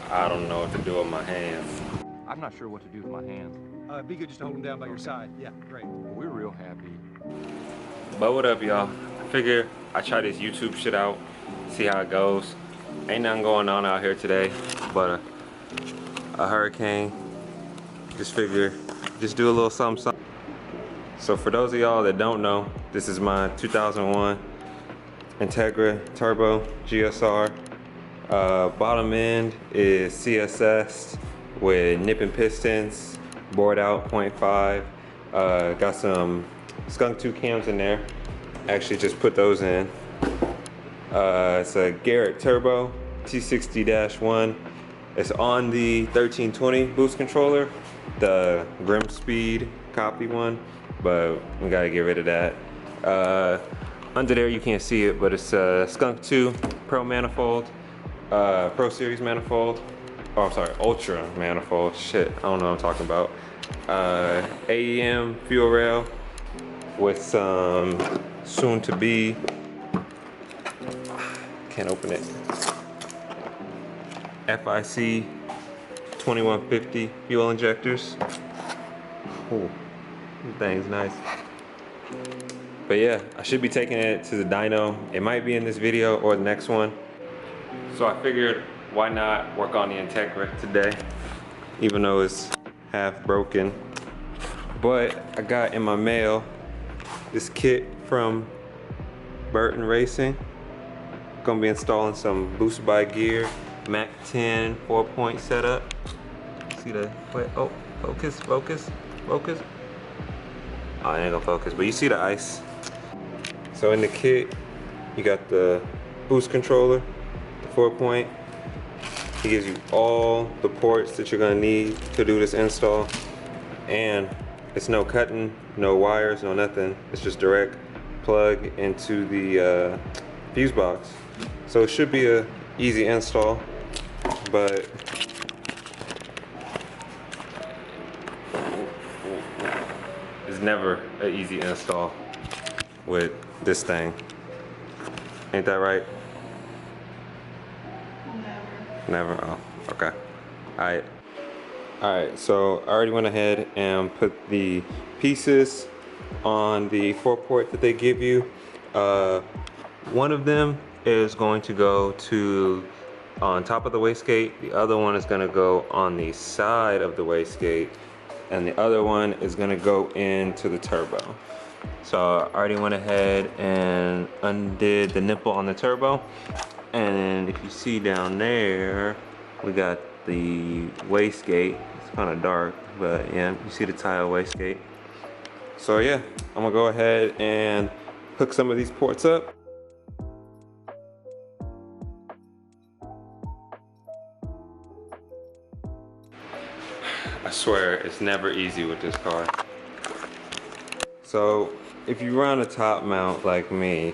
I don't know what to do with my hands. I'm not sure what to do with my hands. It'd be good just to hold them down by your side. Yeah, great. Well, we're real happy. But what up, y'all? I figure I try this YouTube shit out, see how it goes. Ain't nothing going on out here today, but a hurricane. Just figure, just do a little something, something. So for those of y'all that don't know, this is my 2001 Integra Turbo GSR. Bottom end is CSS with nipping pistons, bored out 0.5. Got some Skunk 2 cams in there. Actually just put those in. It's a Garrett Turbo T60-1. It's on the 1320 boost controller, the Grim Speed copy one, but we gotta get rid of that. Under there you can't see it, but it's a Skunk 2 Pro manifold, Pro Series manifold. Oh, I'm sorry, Ultra manifold. Shit, I don't know what I'm talking about. AEM fuel rail with some soon to be, can't open it, FIC 2150 fuel injectors. Ooh, this thing's nice. But yeah, I should be taking it to the dyno. It might be in this video or the next one. So I figured, why not work on the Integra today, even though it's half broken. But I got in my mail this kit from Burton Racing. Gonna be installing some boost by gear, Mac 10 4-point setup. See the, wait, oh, focus, focus, focus. Oh, I ain't gonna focus, but you see the ice. So in the kit, you got the boost controller, the 4-point. It gives you all the ports that you're gonna need to do this install. And it's no cutting, no wires, no nothing. It's just direct plug into the fuse box. So it should be a easy install, but it's never an easy install with this thing. Ain't that right? Never. Oh, okay. Alright, so I already went ahead and put the pieces on the 4-port that they give you. One of them is going to go to on top of the wastegate. The other one is going to go on the side of the wastegate, and the other one is going to go into the turbo. So I already went ahead and undid the nipple on the turbo, and if you see down there, we got the wastegate. It's kind of dark, but yeah, you see the tile wastegate. So yeah, I'm gonna go ahead and hook some of these ports up. I swear, it's never easy with this car. So if you run a top mount like me,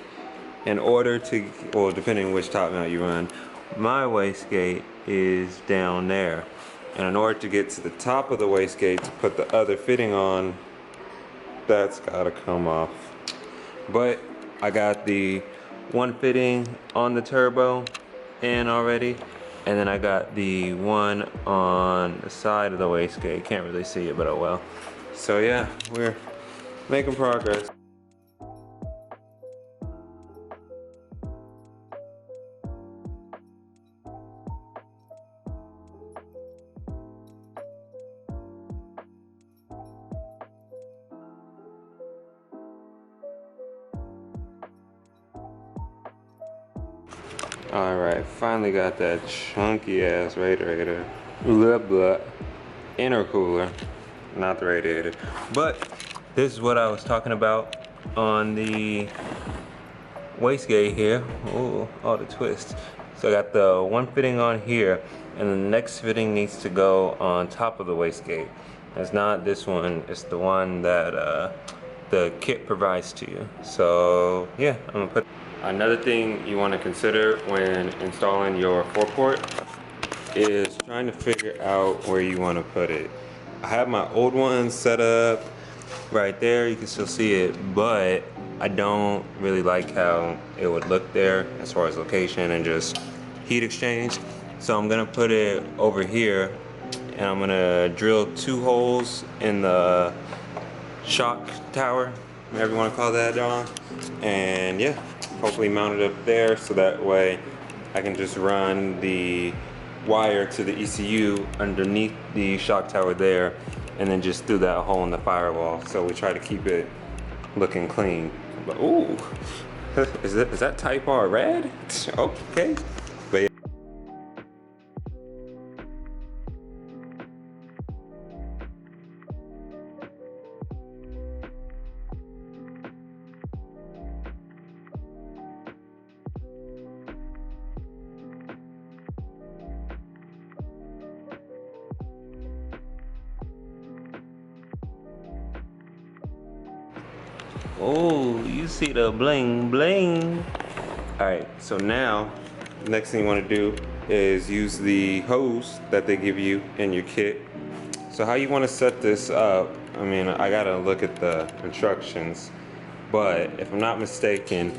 in order to, well, depending on which top mount you run, my wastegate is down there. And in order to get to the top of the wastegate to put the other fitting on, that's gotta come off. But I got the one fitting on the turbo in already, and then I got the one on the side of the wastegate. Can't really see it, but oh well. So yeah, we're making progress. Alright, finally got that chunky ass radiator. Blah blah. Intercooler, not the radiator. But this is what I was talking about on the wastegate here. Ooh, all the twists. So I got the one fitting on here, and the next fitting needs to go on top of the wastegate. It's not this one, it's the one that the kit provides to you. So yeah, I'm gonna put. Another thing you want to consider when installing your 4-port is trying to figure out where you want to put it. I have my old one set up right there, you can still see it, but I don't really like how it would look there as far as location and just heat exchange. So I'm gonna put it over here, and I'm gonna drill 2 holes in the shock tower, whatever you want to call that, John. And yeah, hopefully mount it up there so that way I can just run the wire to the ECU underneath the shock tower there, and then just through that hole in the firewall. So we try to keep it looking clean. But ooh, is that Type R red? Okay. But yeah. Oh, you see the bling bling. All right, so now, next thing you want to do is use the hose that they give you in your kit. So how you want to set this up, I mean, I gotta look at the instructions, but if I'm not mistaken,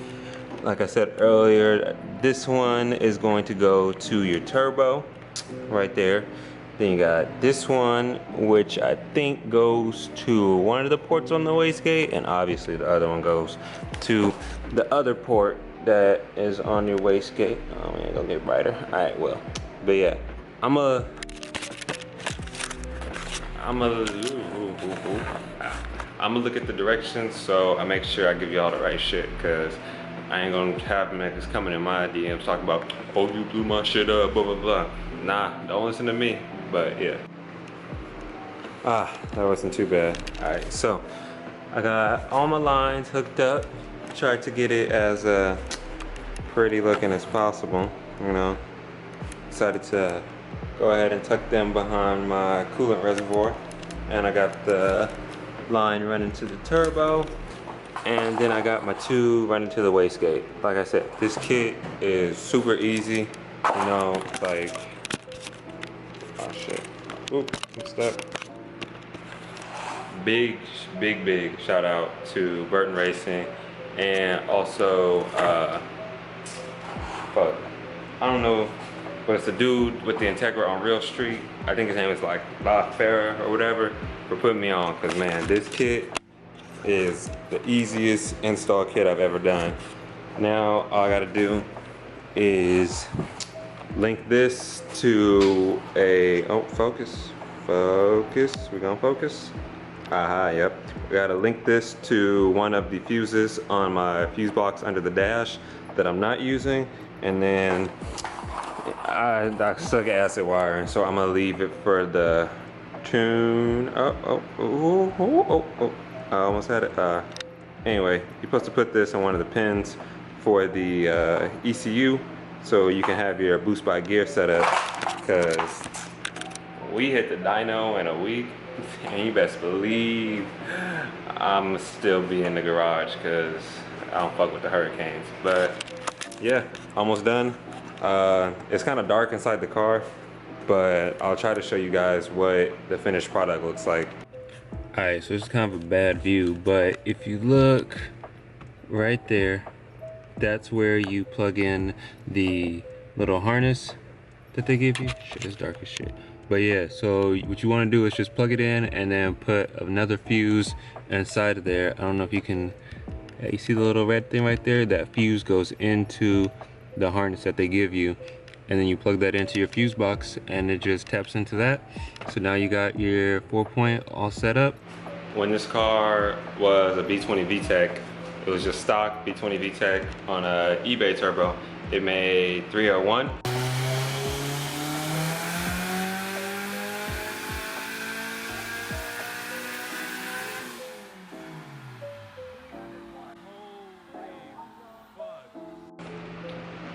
like I said earlier, this one is going to go to your turbo right there. Then you got this one, which I think goes to one of the ports on the wastegate, and obviously the other one goes to the other port that is on your wastegate. Oh man, gonna get brighter. All right, well, but yeah, I'm gonna look at the directions so I make sure I give you all the right shit, cause I ain't gonna have niggas coming in my DMs talking about, oh, you blew my shit up, blah blah blah. Nah, don't listen to me. But yeah, that wasn't too bad. All right, so I got all my lines hooked up. Tried to get it as pretty looking as possible, you know. Decided to go ahead and tuck them behind my coolant reservoir, and I got the line running to the turbo, and then I got my 2 running to the wastegate. Like I said, this kit is super easy, you know, like, oh shit, oop, what's that? Big shout out to Burton Racing, and also, fuck, I don't know, but it's the dude with the Integra on Real Street. I think his name is like La Farah or whatever, for putting me on, cause man, this kit is the easiest install kit I've ever done. Now all I gotta do is link this to a, oh, focus, we're gonna focus. Yep. We gotta link this to one of the fuses on my fuse box under the dash that I'm not using, and then I suck at acid wiring, so I'm gonna leave it for the tune. I almost had it. Anyway, you're supposed to put this on one of the pins for the ECU, so you can have your boost by gear set up, because we hit the dyno in a week, and you best believe I'm still be in the garage, because I don't fuck with the hurricanes. But yeah, almost done. It's kind of dark inside the car, but I'll try to show you guys what the finished product looks like. Alright, so it's kind of a bad view, but if you look right there, that's where you plug in the little harness that they give you. Shit, it's dark as shit. But yeah, so what you want to do is just plug it in and then put another fuse inside of there. I don't know if you can, you see the little red thing right there? That fuse goes into the harness that they give you, and then you plug that into your fuse box and it just taps into that. So now you got your 4-point all set up. When this car was a B20 VTEC, it was just stock B20 VTEC on a eBay turbo. It made 301.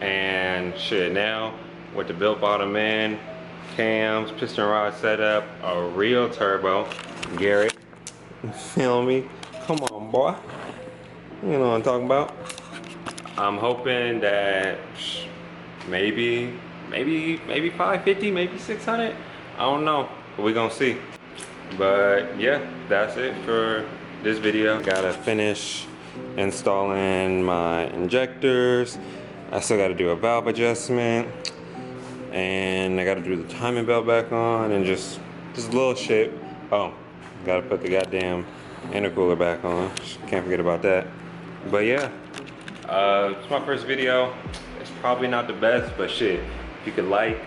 And shit, now with the built bottom end, cams, piston rod setup, a real turbo, Garrett, you feel me? Come on, boy. You know what I'm talking about. I'm hoping that maybe 550, maybe 600. I don't know, but we're gonna see. But yeah, that's it for this video. Gotta finish installing my injectors. I still gotta do a valve adjustment, and gotta do the timing belt back on and just little shit. Oh, gotta put the goddamn intercooler back on. Can't forget about that. But yeah, it's my first video. It's probably not the best, but shit, if you could like,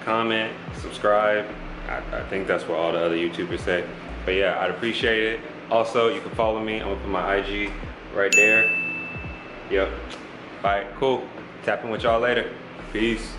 comment, subscribe, I think that's what all the other YouTubers say. But yeah, I'd appreciate it. Also, you can follow me. I'm gonna put my IG right there. Yep. All right, cool. Tapping with y'all later. Peace.